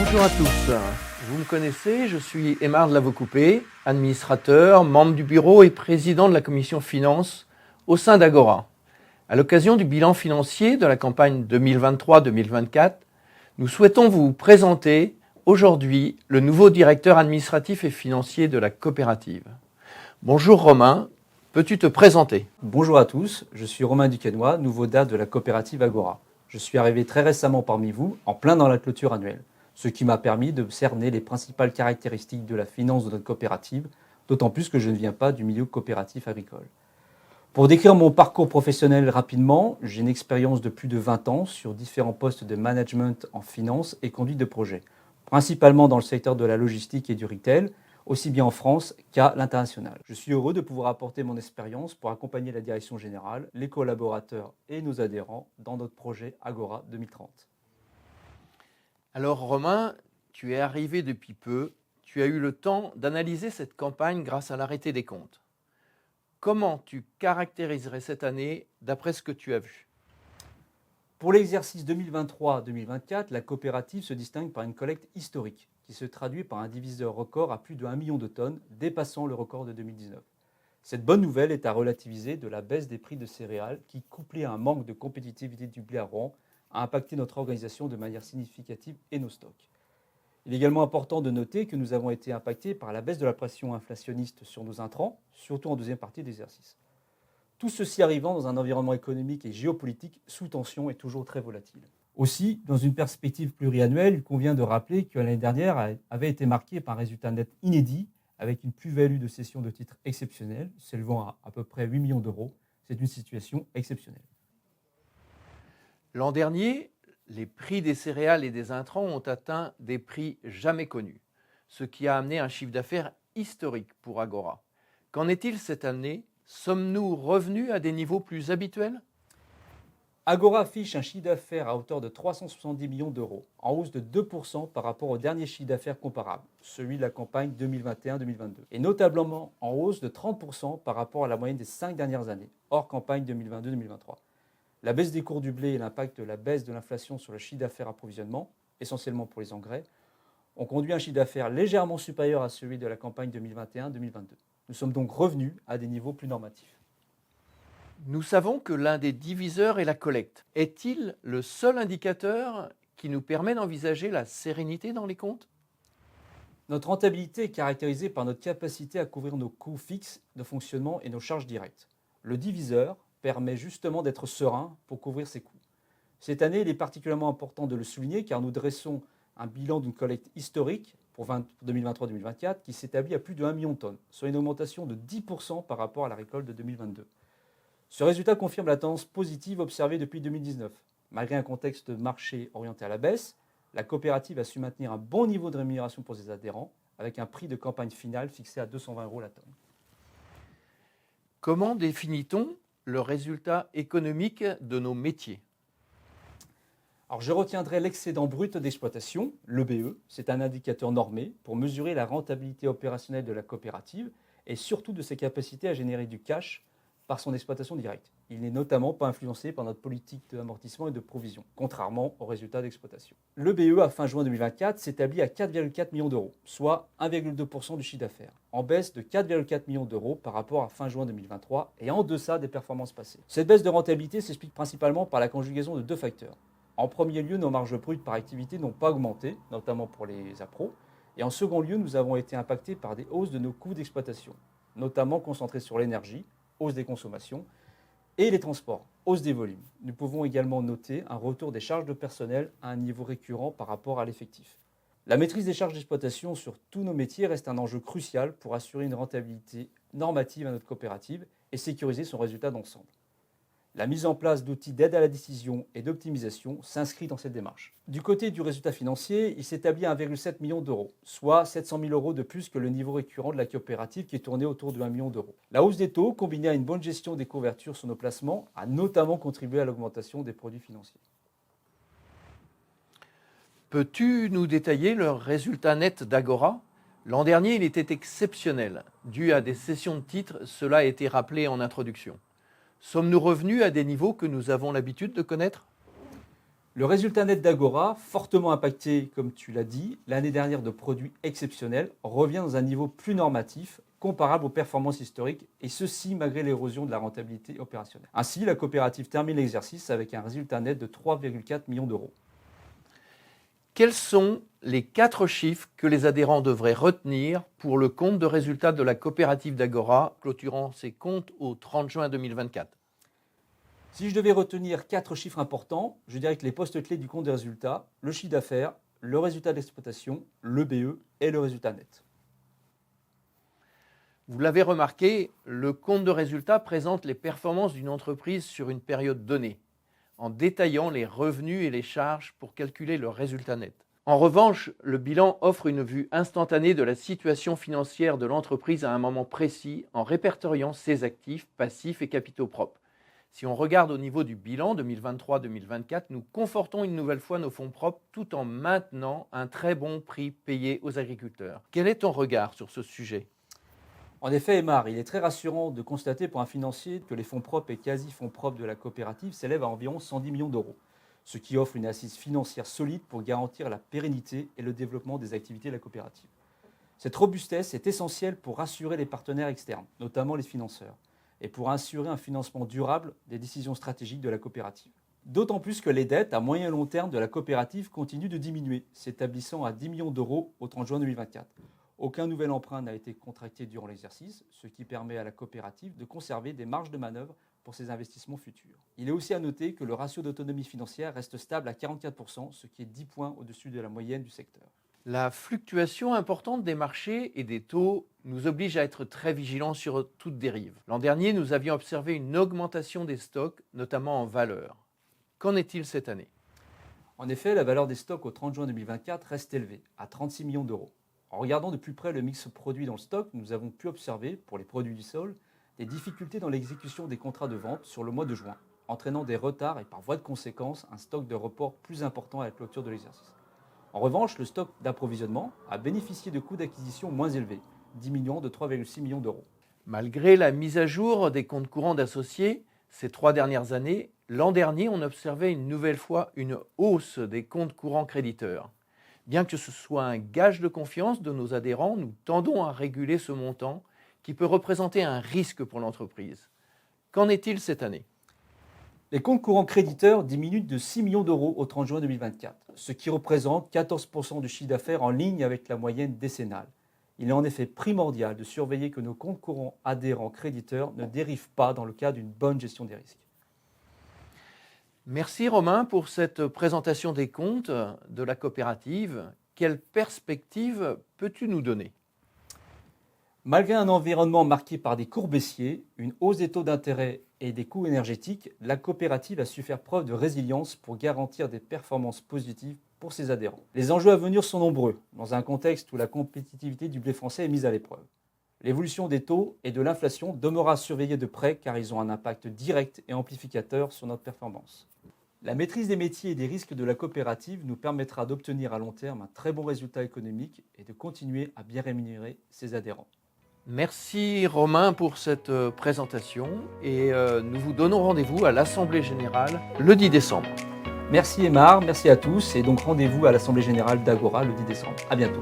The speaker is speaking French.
Bonjour à tous. Vous me connaissez, je suis Aimard de Lavaucoupé, administrateur, membre du bureau et président de la commission finances au sein d'Agora. À l'occasion du bilan financier de la campagne 2023-2024, nous souhaitons vous présenter aujourd'hui le nouveau directeur administratif et financier de la coopérative. Bonjour Romain, peux-tu te présenter ? Bonjour à tous, je suis Romain Duquesnoy, nouveau DAF de la coopérative Agora. Je suis arrivé très récemment parmi vous, en plein dans la clôture annuelle, ce qui m'a permis de cerner les principales caractéristiques de la finance de notre coopérative, d'autant plus que je ne viens pas du milieu coopératif agricole. Pour décrire mon parcours professionnel rapidement, j'ai une expérience de plus de 20 ans sur différents postes de management en finance et conduite de projet, principalement dans le secteur de la logistique et du retail, aussi bien en France qu'à l'international. Je suis heureux de pouvoir apporter mon expérience pour accompagner la direction générale, les collaborateurs et nos adhérents dans notre projet Agora 2030. Alors Romain, tu es arrivé depuis peu, tu as eu le temps d'analyser cette campagne grâce à l'arrêté des comptes. Comment tu caractériserais cette année d'après ce que tu as vu ? Pour l'exercice 2023-2024, la coopérative se distingue par une collecte historique qui se traduit par un diviseur record à plus de 1 million de tonnes, dépassant le record de 2019. Cette bonne nouvelle est à relativiser de la baisse des prix de céréales qui, couplée à un manque de compétitivité du blé à Rouen, a impacté notre organisation de manière significative et nos stocks. Il est également important de noter que nous avons été impactés par la baisse de la pression inflationniste sur nos intrants, surtout en deuxième partie d'exercice. Tout ceci arrivant dans un environnement économique et géopolitique sous tension et toujours très volatile. Aussi, dans une perspective pluriannuelle, il convient de rappeler que l'année dernière avait été marquée par un résultat net inédit, avec une plus-value de cession de titres exceptionnelle, s'élevant à peu près 8 millions d'euros. C'est une situation exceptionnelle. L'an dernier, les prix des céréales et des intrants ont atteint des prix jamais connus, ce qui a amené un chiffre d'affaires historique pour Agora. Qu'en est-il cette année ? Sommes-nous revenus à des niveaux plus habituels ? Agora affiche un chiffre d'affaires à hauteur de 370 millions d'euros, en hausse de 2% par rapport au dernier chiffre d'affaires comparable, celui de la campagne 2021-2022, et notablement en hausse de 30% par rapport à la moyenne des 5 dernières années, hors campagne 2022-2023. La baisse des cours du blé et l'impact de la baisse de l'inflation sur le chiffre d'affaires approvisionnement, essentiellement pour les engrais, ont conduit à un chiffre d'affaires légèrement supérieur à celui de la campagne 2021-2022. Nous sommes donc revenus à des niveaux plus normatifs. Nous savons que l'un des diviseurs est la collecte. Est-il le seul indicateur qui nous permet d'envisager la sérénité dans les comptes ? Notre rentabilité est caractérisée par notre capacité à couvrir nos coûts fixes de fonctionnement et nos charges directes. Le diviseur permet justement d'être serein pour couvrir ses coûts. Cette année, il est particulièrement important de le souligner car nous dressons un bilan d'une collecte historique pour 2023-2024 qui s'établit à plus de 1 million de tonnes, soit une augmentation de 10% par rapport à la récolte de 2022. Ce résultat confirme la tendance positive observée depuis 2019. Malgré un contexte de marché orienté à la baisse, la coopérative a su maintenir un bon niveau de rémunération pour ses adhérents, avec un prix de campagne final fixé à 220 € la tonne. Comment définit-on le résultat économique de nos métiers ? Alors, je retiendrai l'excédent brut d'exploitation, l'EBE. C'est un indicateur normé pour mesurer la rentabilité opérationnelle de la coopérative et surtout de ses capacités à générer du cash par son exploitation directe. Il n'est notamment pas influencé par notre politique d'amortissement et de provision, contrairement aux résultats d'exploitation. L'EBE à fin juin 2024 s'établit à 4,4 millions d'euros, soit 1,2% du chiffre d'affaires, en baisse de 4,4 millions d'euros par rapport à fin juin 2023 et en deçà des performances passées. Cette baisse de rentabilité s'explique principalement par la conjugaison de deux facteurs. En premier lieu, nos marges brutes par activité n'ont pas augmenté, notamment pour les appros. Et en second lieu, nous avons été impactés par des hausses de nos coûts d'exploitation, notamment concentrés sur l'énergie, hausse des consommations, et les transports, hausse des volumes. Nous pouvons également noter un retour des charges de personnel à un niveau récurrent par rapport à l'effectif. La maîtrise des charges d'exploitation sur tous nos métiers reste un enjeu crucial pour assurer une rentabilité normative à notre coopérative et sécuriser son résultat d'ensemble. La mise en place d'outils d'aide à la décision et d'optimisation s'inscrit dans cette démarche. Du côté du résultat financier, il s'établit à 1,7 million d'euros, soit 700 000 € de plus que le niveau récurrent de la coopérative qui est tourné autour de 1 million d'euros. La hausse des taux, combinée à une bonne gestion des couvertures sur nos placements, a notamment contribué à l'augmentation des produits financiers. Peux-tu nous détailler le résultat net d'Agora ? L'an dernier, il était exceptionnel, dû à des cessions de titres, cela a été rappelé en introduction. Sommes-nous revenus à des niveaux que nous avons l'habitude de connaître ? Le résultat net d'Agora, fortement impacté, comme tu l'as dit, l'année dernière de produits exceptionnels, revient dans un niveau plus normatif, comparable aux performances historiques, et ceci malgré l'érosion de la rentabilité opérationnelle. Ainsi, la coopérative termine l'exercice avec un résultat net de 3,4 millions d'euros. Quels sont les 4 chiffres que les adhérents devraient retenir pour le compte de résultat de la coopérative d'Agora, clôturant ses comptes au 30 juin 2024 ? Si je devais retenir 4 chiffres importants, je dirais que les postes clés du compte des résultats, le chiffre d'affaires, le résultat d'exploitation, le BE et le résultat net. Vous l'avez remarqué, le compte de résultat présente les performances d'une entreprise sur une période donnée, en détaillant les revenus et les charges pour calculer le résultat net. En revanche, le bilan offre une vue instantanée de la situation financière de l'entreprise à un moment précis en répertoriant ses actifs, passifs et capitaux propres. Si on regarde au niveau du bilan 2023-2024, nous confortons une nouvelle fois nos fonds propres tout en maintenant un très bon prix payé aux agriculteurs. Quel est ton regard sur ce sujet ? En effet, Aymar, il est très rassurant de constater pour un financier que les fonds propres et quasi-fonds propres de la coopérative s'élèvent à environ 110 millions d'euros, ce qui offre une assise financière solide pour garantir la pérennité et le développement des activités de la coopérative. Cette robustesse est essentielle pour rassurer les partenaires externes, notamment les financeurs, et pour assurer un financement durable des décisions stratégiques de la coopérative. D'autant plus que les dettes à moyen et long terme de la coopérative continuent de diminuer, s'établissant à 10 millions d'euros au 30 juin 2024. Aucun nouvel emprunt n'a été contracté durant l'exercice, ce qui permet à la coopérative de conserver des marges de manœuvre pour ses investissements futurs. Il est aussi à noter que le ratio d'autonomie financière reste stable à 44%, ce qui est 10 points au-dessus de la moyenne du secteur. La fluctuation importante des marchés et des taux nous oblige à être très vigilants sur toute dérive. L'an dernier, nous avions observé une augmentation des stocks, notamment en valeur. Qu'en est-il cette année ? En effet, la valeur des stocks au 30 juin 2024 reste élevée, à 36 millions d'euros. En regardant de plus près le mix produit dans le stock, nous avons pu observer, pour les produits du sol, des difficultés dans l'exécution des contrats de vente sur le mois de juin, entraînant des retards et par voie de conséquence un stock de report plus important à la clôture de l'exercice. En revanche, le stock d'approvisionnement a bénéficié de coûts d'acquisition moins élevés, diminuant de 3,6 millions d'euros. Malgré la mise à jour des comptes courants d'associés, ces 3 dernières années, l'an dernier, on observait une nouvelle fois une hausse des comptes courants créditeurs. Bien que ce soit un gage de confiance de nos adhérents, nous tendons à réguler ce montant qui peut représenter un risque pour l'entreprise. Qu'en est-il cette année ? Les comptes courants créditeurs diminuent de 6 millions d'euros au 30 juin 2024, ce qui représente 14% du chiffre d'affaires en ligne avec la moyenne décennale. Il est en effet primordial de surveiller que nos comptes courants adhérents créditeurs ne dérivent pas dans le cadre d'une bonne gestion des risques. Merci Romain pour cette présentation des comptes de la coopérative. Quelle perspective peux-tu nous donner ? Malgré un environnement marqué par des cours baissiers, une hausse des taux d'intérêt et des coûts énergétiques, la coopérative a su faire preuve de résilience pour garantir des performances positives pour ses adhérents. Les enjeux à venir sont nombreux, dans un contexte où la compétitivité du blé français est mise à l'épreuve. L'évolution des taux et de l'inflation demeurera surveillée de près car ils ont un impact direct et amplificateur sur notre performance. La maîtrise des métiers et des risques de la coopérative nous permettra d'obtenir à long terme un très bon résultat économique et de continuer à bien rémunérer ses adhérents. Merci Romain pour cette présentation et nous vous donnons rendez-vous à l'Assemblée Générale le 10 décembre. Merci Aymar, merci à tous et donc rendez-vous à l'Assemblée Générale d'Agora le 10 décembre. À bientôt.